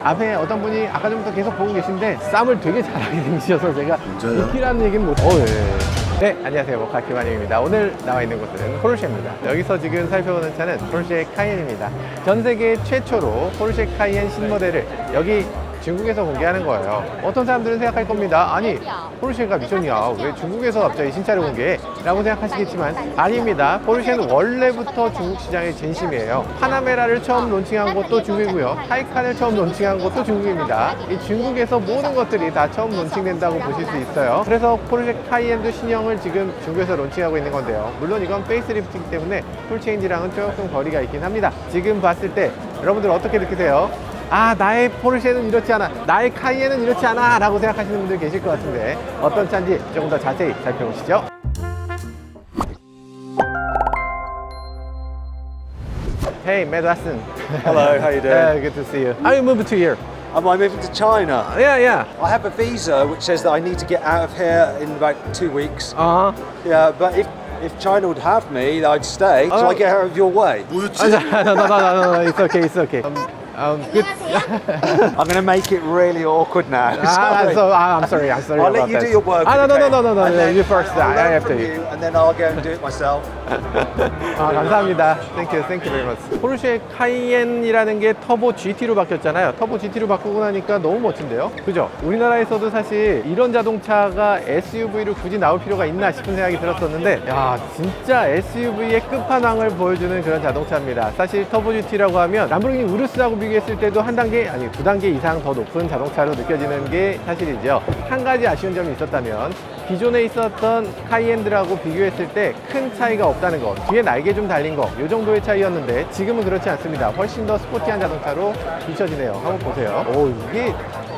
앞에 어떤 분이 아까 전부터 계속 보고 계신데 쌈을 되게 잘하게 생기셔서 제가 루키라는 얘기는 못... 예. 네, 안녕하세요. 모카 김한영입니다. 오늘 나와 있는 곳은 포르쉐입니다. 여기서 지금 살펴보는 차는 포르쉐 카이엔입니다. 전 세계 최초로 포르쉐 카이엔 신모델을 여기 중국에서 공개하는 거예요. 어떤 사람들은 생각할 겁니다. 아니, 포르쉐가 미션이야. 왜 중국에서 갑자기 신차를 공개해? 라고 생각하시겠지만 아닙니다. 포르쉐는 원래부터 중국 시장의 진심이에요. 파나메라를 처음 론칭한 곳도 중국이고요. 타이칸을 처음 론칭한 곳도 중국입니다. 이 중국에서 모든 것들이 다 처음 론칭된다고 보실 수 있어요. 그래서 포르쉐 카이엔도 신형을 지금 중국에서 론칭하고 있는 건데요. 물론 이건 페이스리프트이기 때문에 풀체인지랑은 조금 거리가 있긴 합니다. 지금 봤을 때 여러분들 어떻게 느끼세요? 아, 나의 포르쉐는 이렇지 않아, 나의 카이엔은 이렇지 않아 라고 생각하시는 분들 계실 것 같은데 어떤 차인지 조금 더 자세히 살펴보시죠. Hey, Matt Watson. Hello, how you doing? Yeah, good to see you. How you moved to here? Am I moving to China? Yeah. I have a visa which says that I need to get out of here in about 2 weeks. Uh-huh. Yeah, but if China would have me, I'd stay. So I get out of your way. No, it's okay, it's okay. Good. I'm going to make it really awkward now. I'm sorry I'll about let you that. do your work. No, And then you first. I'll I learn have from to. you, and then I'll go and do it myself. 감사합니다. Thank you very much. 포르쉐 카이엔이라는 게 터보 GT로 바뀌었잖아요. 터보 GT로 바꾸고 나니까 너무 멋진데요? 그죠? 우리나라에서도 사실 이런 자동차가 SUV로 굳이 나올 필요가 있나 싶은 생각이 들었었는데, 야, 진짜 SUV의 끝판왕을 보여주는 그런 자동차입니다. 사실 터보 GT라고 하면 람보르기니 우르스라고 비교했을 때도 한 단계, 아니 두 단계 이상 더 높은 자동차로 느껴지는 게 사실이죠. 한 가지 아쉬운 점이 있었다면 기존에 있었던 카이엔들하고 비교했을 때 큰 차이가 없다는 거, 뒤에 날개 좀 달린 거, 이 정도의 차이였는데 지금은 그렇지 않습니다. 훨씬 더 스포티한 자동차로 비춰지네요. 한번 보세요. 오, 이게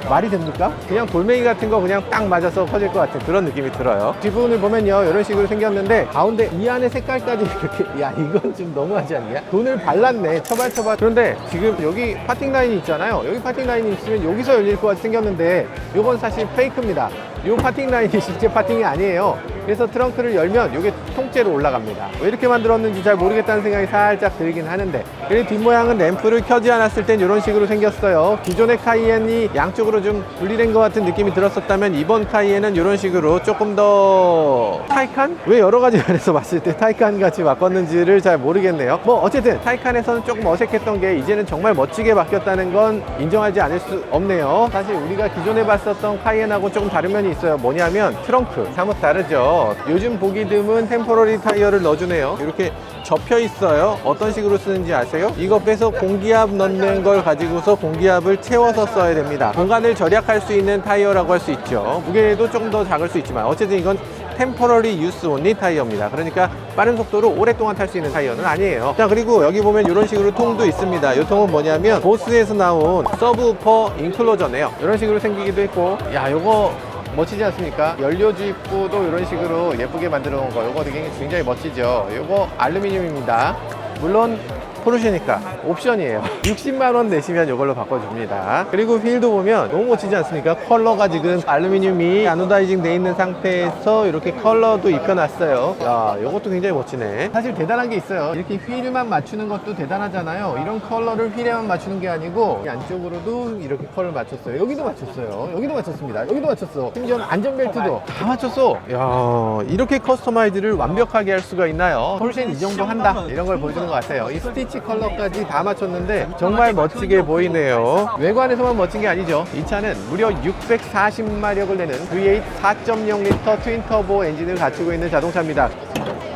말이 됩니까? 그냥 돌멩이 같은 거 그냥 딱 맞아서 퍼질 것 같은 그런 느낌이 들어요. 뒷부분을 보면요, 이런 식으로 생겼는데 가운데 이 안에 색깔까지 이렇게, 야, 이건 좀 너무하지 않냐? 돈을 발랐네, 처발처발. 그런데 지금 여기 파팅 라인이 있잖아요. 여기 파팅 라인이 있으면 여기서 열릴 것 같이 생겼는데 이건 사실 페이크입니다. 이 파팅 라인이 실제 파팅이 아니에요. 그래서 트렁크를 열면 이게 통째로 올라갑니다. 왜 이렇게 만들었는지 잘 모르겠다는 생각이 살짝 들긴 하는데, 그리고 뒷모양은 램프를 켜지 않았을 땐 이런 식으로 생겼어요. 기존의 카이엔이 양쪽으로 좀 분리된 것 같은 느낌이 들었었다면 이번 카이엔은 이런 식으로 조금 더 타이칸? 왜 여러 가지 면에서 봤을 때 타이칸 같이 바꿨는지를 잘 모르겠네요. 뭐 어쨌든 타이칸에서는 조금 어색했던 게 이제는 정말 멋지게 바뀌었다는 건 인정하지 않을 수 없네요. 사실 우리가 기존에 봤었던 카이엔하고 조금 다른 면이 있어요. 뭐냐면 트렁크, 사뭇 다르죠. 요즘 보기 드문 템포러리 타이어를 넣어주네요. 이렇게 접혀 있어요. 어떤 식으로 쓰는지 아세요? 이거 빼서 공기압 넣는 걸 가지고서 공기압을 채워서 써야 됩니다. 공간을 절약할 수 있는 타이어라고 할 수 있죠. 무게도 조금 더 작을 수 있지만 어쨌든 이건 템포러리 유스 온리 타이어입니다. 그러니까 빠른 속도로 오랫동안 탈 수 있는 타이어는 아니에요. 자, 그리고 여기 보면 이런 식으로 통도 있습니다. 이 통은 뭐냐면 보스에서 나온 서브우퍼 인클로저네요. 이런 식으로 생기기도 했고, 야, 요거 멋지지 않습니까? 연료 주입구도 이런 식으로 예쁘게 만들어 놓은 거, 요거 되게 굉장히 멋지죠. 요거 알루미늄입니다. 물론 포르쉐니까 옵션이에요. 60만 원 내시면 이걸로 바꿔줍니다. 그리고 휠도 보면 너무 멋지지 않습니까? 컬러가 지금 알루미늄이 아노다이징 돼 있는 상태에서 이렇게 컬러도 입혀놨어요. 야, 이것도 굉장히 멋지네. 사실 대단한 게 있어요. 이렇게 휠만 맞추는 것도 대단하잖아요. 이런 컬러를 휠에만 맞추는 게 아니고 안쪽으로도 이렇게 컬러를 맞췄어요. 여기도 맞췄어요. 여기도 맞췄습니다. 여기도 맞췄어. 심지어 안전벨트도 다 맞췄어. 야, 이렇게 커스터마이즈를 완벽하게 할 수가 있나요? 포르쉐는 이 정도 한다, 이런 걸 보여주는 것 같아요. 이 스티치 컬러까지 다 맞췄는데 정말 멋지게 보이네요. 외관에서만 멋진 게 아니죠. 이 차는 무려 640마력을 내는 V8 4.0L 트윈 터보 엔진을 갖추고 있는 자동차입니다.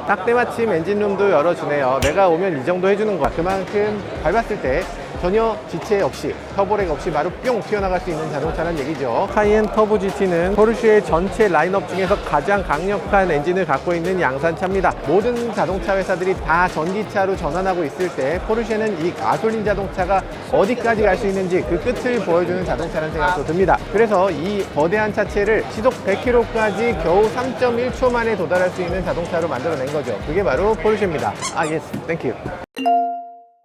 딱 때마침 엔진룸도 열어주네요. 내가 오면 이 정도 해주는 것. 그만큼 밟았을 때 전혀 지체 없이, 터보렉 없이 바로 뿅 튀어나갈 수 있는 자동차라는 얘기죠. 카이엔 터보 GT는 포르쉐의 전체 라인업 중에서 가장 강력한 엔진을 갖고 있는 양산차입니다. 모든 자동차 회사들이 다 전기차로 전환하고 있을 때 포르쉐는 이 가솔린 자동차가 어디까지 갈 수 있는지 그 끝을 보여주는 자동차라는 생각도 듭니다. 그래서 이 거대한 차체를 시속 100km까지 겨우 3.1초 만에 도달할 수 있는 자동차로 만들어낸 거죠. 그게 바로 포르쉐입니다. 아, 예스, 땡큐.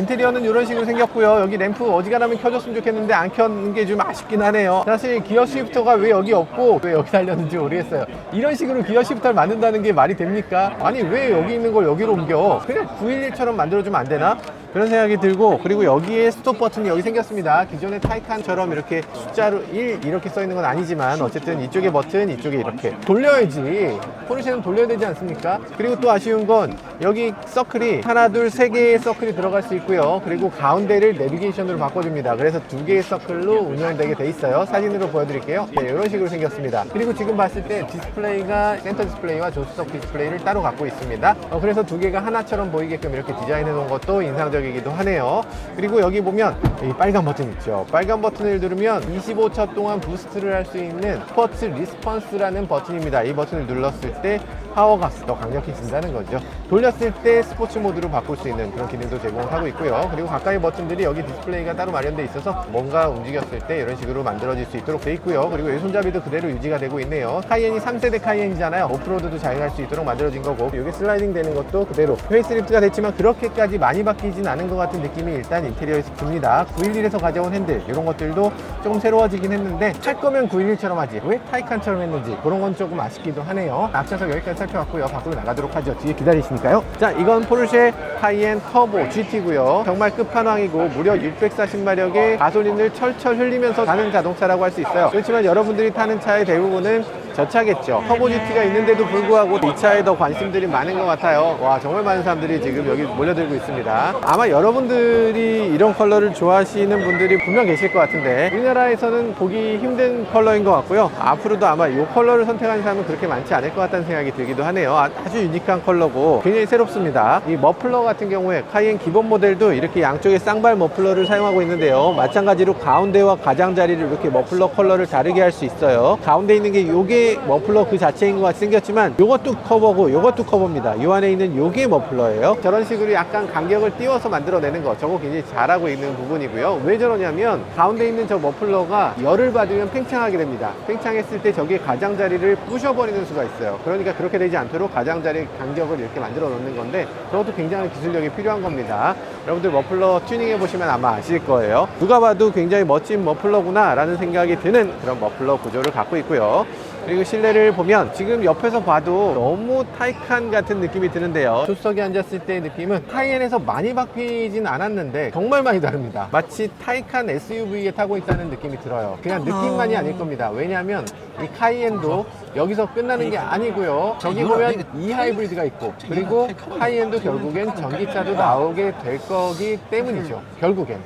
인테리어는 이런 식으로 생겼고요. 여기 램프 어지간하면 켜줬으면 좋겠는데 안 켜는 게 좀 아쉽긴 하네요. 사실 기어 시프터가 왜 여기 없고 왜 여기 달렸는지 모르겠어요. 이런 식으로 기어 시프터를 만든다는 게 말이 됩니까? 아니 왜 여기 있는 걸 여기로 옮겨? 그냥 911처럼 만들어주면 안 되나? 그런 생각이 들고, 그리고 여기에 스톱 버튼이 여기 생겼습니다. 기존의 타이칸처럼 이렇게 숫자로 1 이렇게 써 있는 건 아니지만 어쨌든 이쪽에 버튼, 이쪽에 이렇게 돌려야지. 포르쉐는 돌려야 되지 않습니까? 그리고 또 아쉬운 건 여기 서클이 하나, 둘, 세 개의 서클이 들어갈 수 있고요. 그리고 가운데를 내비게이션으로 바꿔줍니다. 그래서 두 개의 서클로 운영되게 돼 있어요. 사진으로 보여드릴게요. 네, 이런 식으로 생겼습니다. 그리고 지금 봤을 때 디스플레이가 센터 디스플레이와 조수석 디스플레이를 따로 갖고 있습니다. 그래서 두 개가 하나처럼 보이게끔 이렇게 디자인해 놓은 것도 인상적이기도 하네요. 그리고 여기 보면 이 빨간 버튼 있죠. 빨간 버튼을 누르면 25초 동안 부스트를 할 수 있는 스포츠 리스폰스라는 버튼입니다. 이 버튼을 눌렀을 때 파워가 더 강력해진다는 거죠. 돌렸을 때 스포츠 모드로 바꿀 수 있는 그런 기능도 제공하고 있고요. 그리고 가까이 버튼들이 여기 디스플레이가 따로 마련되어 있어서 뭔가 움직였을 때 이런 식으로 만들어질 수 있도록 되어 있고요. 그리고 이 손잡이도 그대로 유지가 되고 있네요. 카이엔이 3세대 카이엔이잖아요. 오프로드도 잘 갈 수 있도록 만들어진 거고, 여기 슬라이딩 되는 것도 그대로 페이스리프트가 됐지만 그렇게까지 많이 바뀌진 않은 것 같은 느낌이 일단 인테리어에서 듭니다. 911에서 가져온 핸들 이런 것들도 조금 새로워지긴 했는데 할 거면 911처럼 하지 왜 타이칸처럼 했는지 그런 건 조금 아쉽기도 하네요. 앞차석 여기까지 살펴봤고요. 밖으로 나가도록 하죠. 뒤에 기다리시니까요. 자, 이건 포르쉐 카이엔 터보 GT고요. 정말 끝판왕이고 무려 640마력의 가솔린을 철철 흘리면서 가는 자동차라고 할 수 있어요. 그렇지만 여러분들이 타는 차의 대부분은 저 차겠죠. 터보 GT가 있는데도 불구하고 이 차에 더 관심들이 많은 것 같아요. 와, 정말 많은 사람들이 지금 여기 몰려들고 있습니다. 아마 여러분들이 이런 컬러를 좋아하시는 분들이 분명 계실 것 같은데 우리나라에서는 보기 힘든 컬러인 것 같고요. 앞으로도 아마 이 컬러를 선택하는 사람은 그렇게 많지 않을 것 같다는 생각이 들기도 하네요. 아주 유니크한 컬러고 굉장히 새롭습니다. 이 머플러 같은 경우에 카이엔 기본 모델도 이렇게 양쪽에 쌍발 머플러를 사용하고 있는데요. 마찬가지로 가운데와 가장자리를 이렇게 머플러 컬러를 다르게 할 수 있어요. 가운데 있는 게 요게 머플러 그 자체인 것 같이 생겼지만 요것도 커버고 요것도 커버입니다. 요 안에 있는 요게 머플러예요. 저런 식으로 약간 간격을 띄워서 만들어내는 거, 저거 굉장히 잘하고 있는 부분이고요. 왜 저러냐면 가운데 있는 저 머플러가 열을 받으면 팽창하게 됩니다. 팽창했을 때 저기에 가장자리를 부셔버리는 수가 있어요. 그러니까 그렇게 되지 않도록 가장자리 간격을 이렇게 만들어 놓는 건데 저것도 굉장히 기술력이 필요한 겁니다. 여러분들 머플러 튜닝해 보시면 아마 아실 거예요. 누가 봐도 굉장히 멋진 머플러구나 라는 생각이 드는 그런 머플러 구조를 갖고 있고요. 그리고 실내를 보면 지금 옆에서 봐도 너무 타이칸 같은 느낌이 드는데요. 조수석에 앉았을 때의 느낌은 카이엔에서 많이 바뀌진 않았는데 정말 많이 다릅니다. 마치 타이칸 SUV에 타고 있다는 느낌이 들어요. 그냥 느낌만이 아닐 겁니다. 왜냐하면 이 카이엔도 여기서 끝나는 게 아니고요. 저기 보면 E 하이브리드가 있고 그리고 카이엔도 결국엔 전기차도 나오게 될 거기 때문이죠. 결국엔.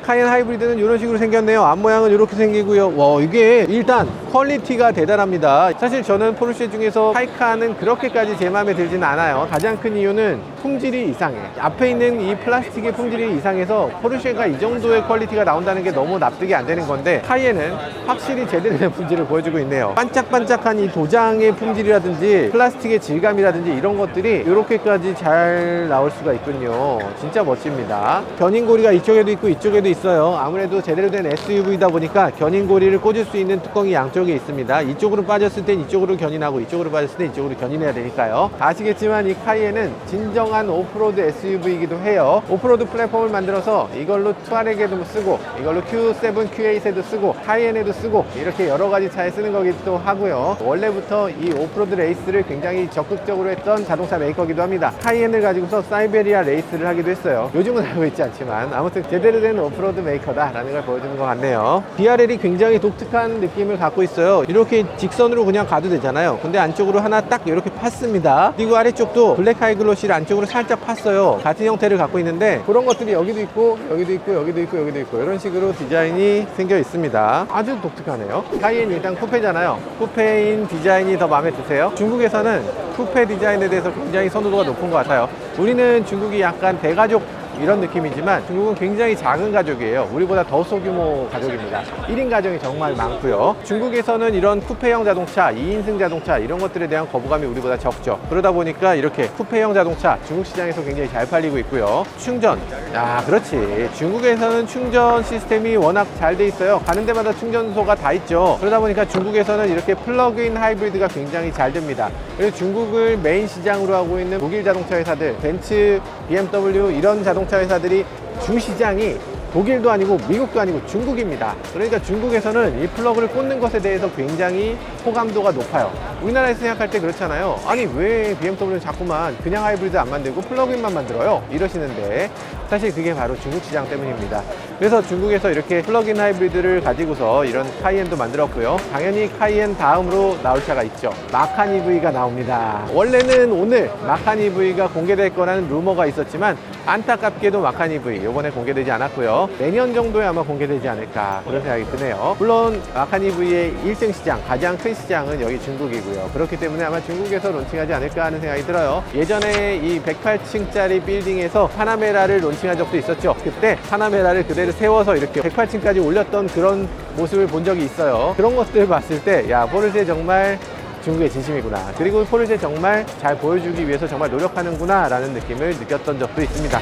카이엔 하이브리드는 이런 식으로 생겼네요. 앞모양은 이렇게 생기고요. 와, 이게 일단 퀄리티가 대단합니다. 사실 저는 포르쉐 중에서 타이칸은 그렇게까지 제 마음에 들지는 않아요. 가장 큰 이유는 품질이 이상해. 앞에 있는 이 플라스틱의 품질이 이상해서 포르쉐가 이 정도의 퀄리티가 나온다는 게 너무 납득이 안 되는 건데 카이엔은 확실히 제대로 된 품질을 보여주고 있네요. 반짝반짝한 이 도장의 품질이라든지 플라스틱의 질감이라든지 이런 것들이 이렇게까지 잘 나올 수가 있군요. 진짜 멋집니다. 견인고리가 이쪽에도 있고 이쪽에도 있어요. 아무래도 제대로 된 SUV다 보니까 견인고리를 꽂을 수 있는 뚜껑이 양쪽에 있습니다. 이쪽으로 빠졌을 땐 이쪽으로 견인하고 이쪽으로 빠졌을 땐 이쪽으로 견인해야 되니까요. 아시겠지만 이 카이엔은 진정한 오프로드 SUV이기도 해요. 오프로드 플랫폼을 만들어서 이걸로 투아렉에도 쓰고 이걸로 Q7, Q8에도 쓰고 카이엔에도 쓰고 이렇게 여러 가지 차에 쓰는 거기도 하고요. 원래부터 이 오프로드 레이스를 굉장히 적극적으로 했던 자동차 메이커기도 합니다. 카이엔을 가지고서 사이베리아 레이스를 하기도 했어요. 요즘은 알고 있지 않지만 아무튼 제대로 된 오프로드 메이커다 라는 걸 보여주는 것 같네요. DRL이 굉장히 독특한 느낌을 갖고 있어요. 이렇게 직선으로 그냥 가도 되잖아요. 근데 안쪽으로 하나 딱 이렇게 팠습니다. 그리고 아래쪽도 블랙 하이글로시를 안쪽으로 살짝 팠어요. 같은 형태를 갖고 있는데 그런 것들이 여기도 있고 여기도 있고 여기도 있고 여기도 있고 이런 식으로 디자인이 생겨 있습니다. 아주 독특하네요. 카이엔 일단 쿠페잖아요. 쿠페인 디자인이 더 마음에 드세요? 중국에서는 쿠페 디자인에 대해서 굉장히 선호도가 높은 것 같아요. 우리는 중국이 약간 대가족 이런 느낌이지만 중국은 굉장히 작은 가족이에요. 우리보다 더 소규모 가족입니다. 1인 가정이 정말 많고요. 중국에서는 이런 쿠페형 자동차, 2인승 자동차 이런 것들에 대한 거부감이 우리보다 적죠. 그러다 보니까 이렇게 쿠페형 자동차 중국 시장에서 굉장히 잘 팔리고 있고요. 충전, 그렇지. 중국에서는 충전 시스템이 워낙 잘 돼 있어요. 가는 데마다 충전소가 다 있죠. 그러다 보니까 중국에서는 이렇게 플러그인 하이브리드가 굉장히 잘 됩니다. 그래서 중국을 메인 시장으로 하고 있는 독일 자동차 회사들 벤츠, BMW 이런 자동차 회사들이 주 시장이 독일도 아니고 미국도 아니고 중국입니다. 그러니까 중국에서는 이 플러그를 꽂는 것에 대해서 굉장히 호감도가 높아요. 우리나라에서 생각할 때 그렇잖아요. 아니 왜 BMW는 자꾸만 그냥 하이브리드 안 만들고 플러그인만 만들어요? 이러시는데 사실 그게 바로 중국 시장 때문입니다. 그래서 중국에서 이렇게 플러그인 하이브리드를 가지고서 이런 카이엔도 만들었고요. 당연히 카이엔 다음으로 나올 차가 있죠. 마칸 EV가 나옵니다. 원래는 오늘 마칸 EV가 공개될 거라는 루머가 있었지만 안타깝게도 마칸 EV 이번에 공개되지 않았고요. 내년 정도에 아마 공개되지 않을까 그런 생각이 드네요. 물론 마칸 EV의 1등 시장, 가장 큰 시장은 여기 중국이고요. 그렇기 때문에 아마 중국에서 론칭하지 않을까 하는 생각이 들어요. 예전에 이 108층짜리 빌딩에서 파나메라를 론칭한 적도 있었죠. 그때 파나메라를 그대로 세워서 이렇게 108층까지 올렸던 그런 모습을 본 적이 있어요. 그런 것들을 봤을 때 야, 포르쉐 정말 중국의 진심이구나. 그리고 포르쉐 정말 잘 보여주기 위해서 정말 노력하는구나 라는 느낌을 느꼈던 적도 있습니다.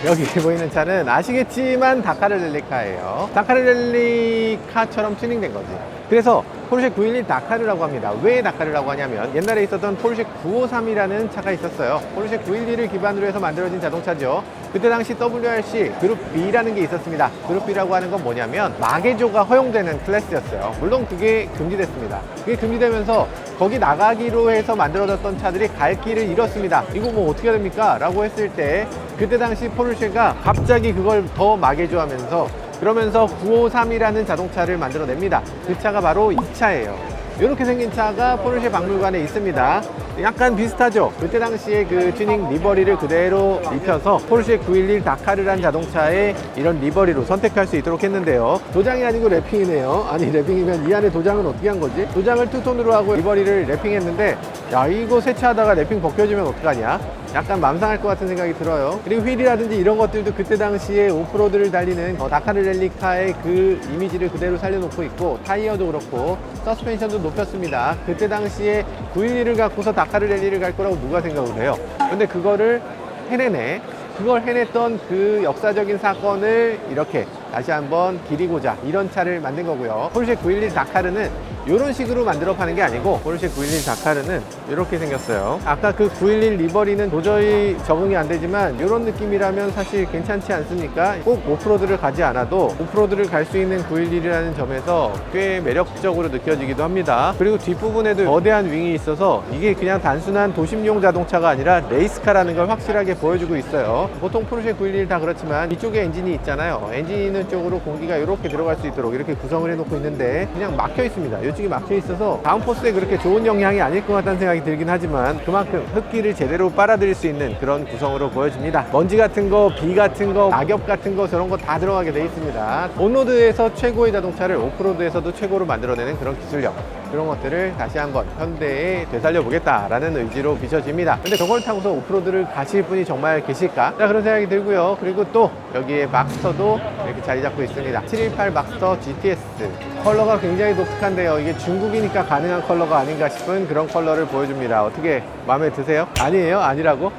여기 보이는 차는 아시겠지만 다카르 랠리카예요. 다카르 랠리카처럼 튜닝된 거지. 그래서 포르쉐 911 다카르라고 합니다. 왜 다카르라고 하냐면 옛날에 있었던 포르쉐 953이라는 차가 있었어요. 포르쉐 911을 기반으로 해서 만들어진 자동차죠. 그때 당시 WRC 그룹 B라는 게 있었습니다. 그룹 B라고 하는 건 뭐냐면 마개조가 허용되는 클래스였어요. 물론 그게 금지됐습니다. 그게 금지되면서 거기 나가기로 해서 만들어졌던 차들이 갈 길을 잃었습니다. 이거 뭐 어떻게 됩니까? 라고 했을 때 그때 당시 포르쉐가 갑자기 그걸 더 마개조하면서 그러면서 953이라는 자동차를 만들어냅니다. 그 차가 바로 이 차예요. 이렇게 생긴 차가 포르쉐 박물관에 있습니다. 약간 비슷하죠? 그때 당시에 그 튜닝 리버리를 그대로 입혀서 포르쉐 911 다카르란 자동차의 이런 리버리로 선택할 수 있도록 했는데요. 도장이 아니고 랩핑이네요. 아니 랩핑이면 이 안에 도장은 어떻게 한 거지? 도장을 투톤으로 하고 리버리를 랩핑했는데 야 이거 세차하다가 랩핑 벗겨지면 어떡하냐? 약간 맘상할 것 같은 생각이 들어요. 그리고 휠이라든지 이런 것들도 그때 당시에 오프로드를 달리는 다카르 랠리카의 그 이미지를 그대로 살려놓고 있고 타이어도 그렇고 서스펜션도 높였습니다. 그때 당시에 911을 갖고서 다카르 랠리를 갈 거라고 누가 생각을 해요? 근데 그거를 해내네. 그걸 해냈던 그 역사적인 사건을 이렇게 다시 한번 기리고자 이런 차를 만든 거고요. 포르쉐 911 다카르는 이런 식으로 만들어 파는 게 아니고 포르쉐 911 다카르는 이렇게 생겼어요. 아까 그 911 리버리는 도저히 적응이 안 되지만 이런 느낌이라면 사실 괜찮지 않습니까? 꼭 오프로드를 가지 않아도 오프로드를 갈 수 있는 911이라는 점에서 꽤 매력적으로 느껴지기도 합니다. 그리고 뒷부분에도 거대한 윙이 있어서 이게 그냥 단순한 도심용 자동차가 아니라 레이스카라는 걸 확실하게 보여주고 있어요. 보통 포르쉐 911 다 그렇지만 이쪽에 엔진이 있잖아요. 엔진이 있는 쪽으로 공기가 이렇게 들어갈 수 있도록 이렇게 구성을 해놓고 있는데 그냥 막혀 있습니다. 이쪽이 막혀 있어서 다운포스에 그렇게 좋은 영향이 아닐 것 같다는 생각이 들긴 하지만 그만큼 흡기를 제대로 빨아들일 수 있는 그런 구성으로 보여집니다. 먼지 같은 거, 비 같은 거, 낙엽 같은 거 저런 거 다 들어가게 돼 있습니다. 온로드에서 최고의 자동차를 오프로드에서도 최고로 만들어내는 그런 기술력, 그런 것들을 다시 한번 현대에 되살려 보겠다라는 의지로 비춰집니다. 근데 저걸 타고서 오프로드를 가실 분이 정말 계실까? 자, 그런 생각이 들고요. 그리고 또 여기에 막스터도 이렇게 자리 잡고 있습니다. 718 막스터 GTS 컬러가 굉장히 독특한데요. 이게 중국이니까 가능한 컬러가 아닌가 싶은 그런 컬러를 보여줍니다. 어떻게 마음에 드세요? 아니에요? 아니라고?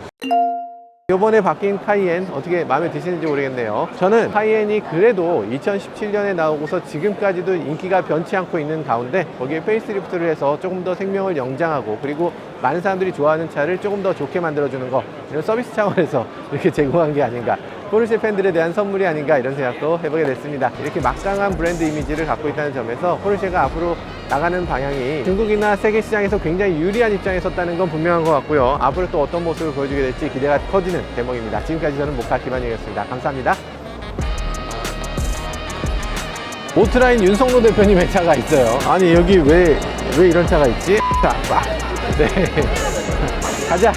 이번에 바뀐 카이엔 어떻게 마음에 드시는지 모르겠네요. 저는 카이엔이 그래도 2017년에 나오고서 지금까지도 인기가 변치 않고 있는 가운데 거기에 페이스리프트를 해서 조금 더 생명을 영장하고 그리고 많은 사람들이 좋아하는 차를 조금 더 좋게 만들어주는 거, 이런 서비스 차원에서 이렇게 제공한 게 아닌가, 포르쉐 팬들에 대한 선물이 아닌가 이런 생각도 해보게 됐습니다. 이렇게 막강한 브랜드 이미지를 갖고 있다는 점에서 포르쉐가 앞으로 나가는 방향이 중국이나 세계 시장에서 굉장히 유리한 입장에 섰다는 건 분명한 것 같고요. 앞으로 또 어떤 모습을 보여주게 될지 기대가 커지는 대목입니다. 지금까지 저는 모카 김한영이었습니다. 감사합니다. 오트라인 윤성로 대표님의 차가 있어요. 아니 여기 왜 이런 차가 있지? 자, 네. 가자.